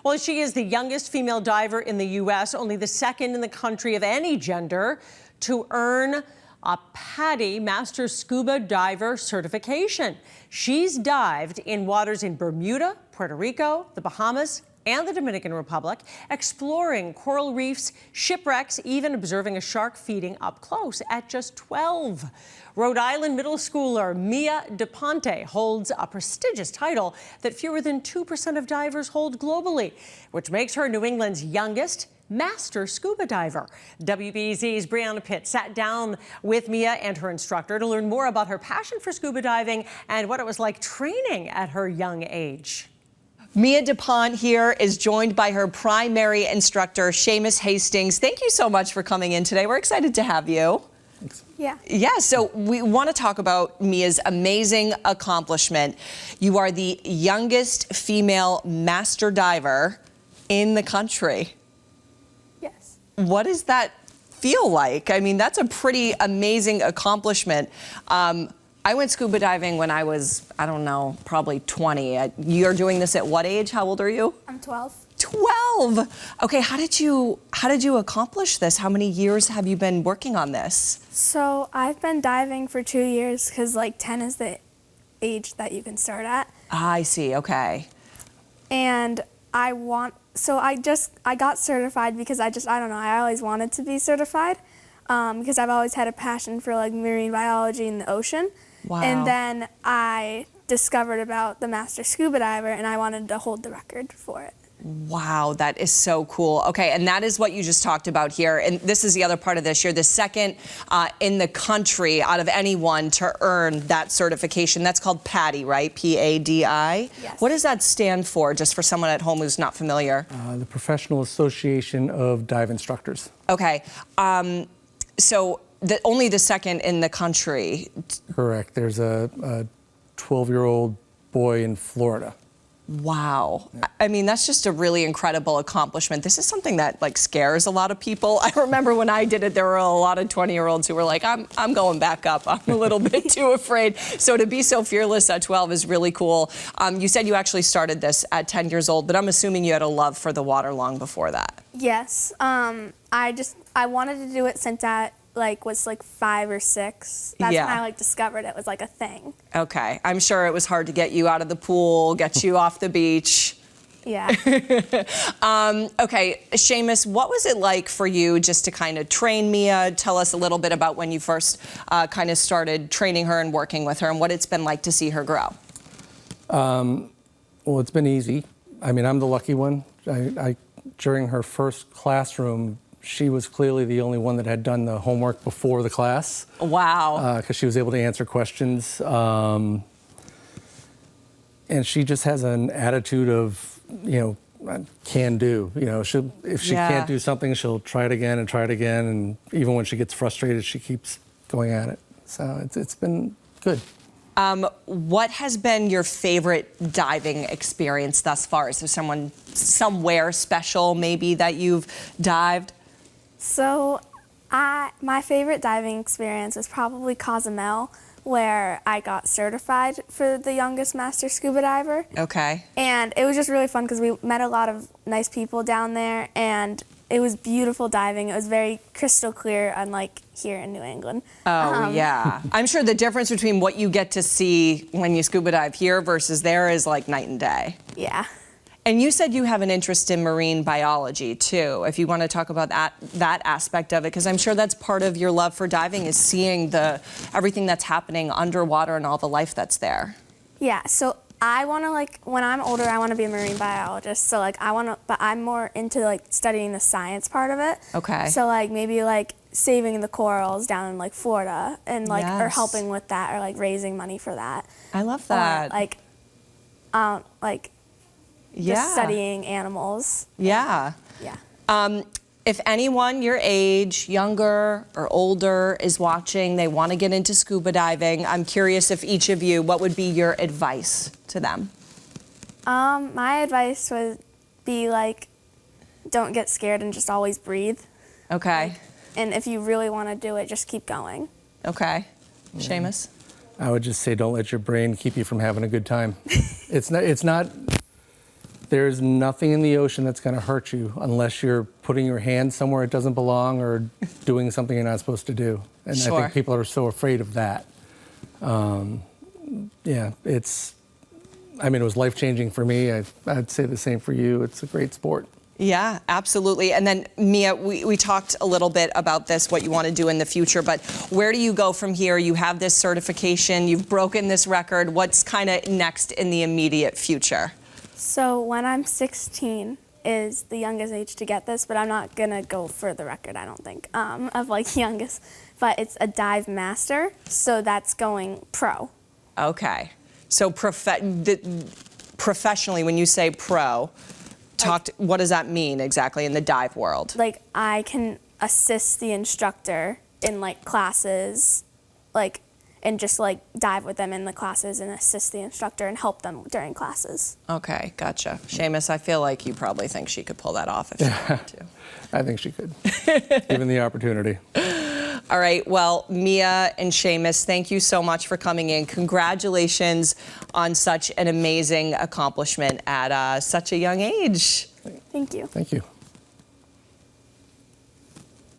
Well, she is the youngest female diver in the U.S., only the second in the country of any gender to earn a PADI Master Scuba Diver certification. She's dived in waters in Bermuda, Puerto Rico, the Bahamas, and the Dominican Republic, exploring coral reefs, shipwrecks, even observing a shark feeding up close at just 12. Rhode Island middle schooler Mia DaPonte holds a prestigious title that fewer than 2% of divers hold globally, which makes her New England's youngest master scuba diver. WBZ's Breana Pitts sat down with Mia and her instructor to learn more about her passion for scuba diving and what it was like training at her young age. Mia DaPonte here is joined by her primary instructor, Seamus Hastings. Thank you so much for coming in today. We're excited to have you. Thanks. Yeah, so we want to talk about Mia's amazing accomplishment. You are the youngest female master diver in the country. Yes. What does that feel like? I mean, that's a pretty amazing accomplishment. I went scuba diving when I was, I don't know, probably 20. You're doing this at what age? How old are you? I'm 12. 12. Okay, how did you accomplish this? How many years have you been working on this? So I've been diving for 2 years because like 10 is the age that you can start at. I see, okay. And I got certified because I don't know, I always wanted to be certified because I've always had a passion for like marine biology in the ocean. Wow. And then I discovered about the master scuba diver and I wanted to hold the record for it. Wow, that is so cool. Okay, and that is what you just talked about here. And this is the other part of this. You're the second in the country out of anyone to earn that certification. That's called PADI, right? P-A-D-I? Yes. What does that stand for, just for someone at home who's not familiar? The Professional Association of Dive Instructors. Okay, so only the second in the country. Correct. There's a 12-year-old boy in Florida. Wow. I mean, that's just a really incredible accomplishment. This is something that like scares a lot of people. I remember when I did it, there were a lot of 20-year-olds who were like, I'm going back up. I'm a little bit too afraid. So to be so fearless at 12 is really cool. You said you actually started this at 10 years old, but I'm assuming you had a love for the water long before that. Yes. I wanted to do it since I was 5 or 6. That's when I discovered it was like a thing. Okay. I'm sure it was hard to get you out of the pool, get you off the beach. Yeah. Okay, Seamus, what was it like for you just to kind of train Mia? Tell us a little bit about when you first kind of started training her and working with her and what it's been like to see her grow. Well, it's been easy. I mean, I'm the lucky one. During her first classroom, she was clearly the only one that had done the homework before the class. Wow. Because she was able to answer questions. And she just has an attitude of, can do. If she can't do something, she'll try it again and try it again. And even when she gets frustrated, she keeps going at it. So it's been good. What has been your favorite diving experience thus far? Is there somewhere special maybe that you've dived? So my favorite diving experience was probably Cozumel, where I got certified for the youngest master scuba diver. Okay. And it was just really fun because we met a lot of nice people down there, and it was beautiful diving. It was very crystal clear, unlike here in New England. Oh, yeah. I'm sure the difference between what you get to see when you scuba dive here versus there is like night and day. Yeah. And you said you have an interest in marine biology, too. If you want to talk about that aspect of it, because I'm sure that's part of your love for diving is seeing everything that's happening underwater and all the life that's there. Yeah, so I want to, when I'm older, I want to be a marine biologist. So, but I'm more into, studying the science part of it. Okay. So, maybe, saving the corals down in, Florida and, Yes. or helping with that or, raising money for that. I love that. Or, just studying animals. Yeah. Yeah. If anyone your age, younger or older, is watching, they want to get into scuba diving, I'm curious if each of you, what would be your advice to them? My advice would be, don't get scared and just always breathe. Okay. And if you really want to do it, just keep going. Okay. Seamus? I would just say don't let your brain keep you from having a good time. It's not There's nothing in the ocean that's going to hurt you unless you're putting your hand somewhere it doesn't belong or doing something you're not supposed to do. And I Sure. think people are so afraid of that. Yeah, it was life-changing for me. I'd say the same for you. It's a great sport. Yeah, absolutely. And then, Mia, we talked a little bit about this, what you want to do in the future, but where do you go from here? You have this certification, you've broken this record. What's kind of next in the immediate future? So when I'm 16 is the youngest age to get this, but I'm not going to go for the record, I don't think, of like youngest. But it's a dive master, so that's going pro. Okay. So professionally, when you say pro, what does that mean exactly in the dive world? Like, I can assist the instructor in like classes, like, and just like dive with them in the classes and assist the instructor and help them during classes. Okay, gotcha. Seamus, I feel like you probably think she could pull that off if she wanted to. I think she could, given the opportunity. All right, well, Mia and Seamus, thank you so much for coming in. Congratulations on such an amazing accomplishment at such a young age. Thank you. Thank you.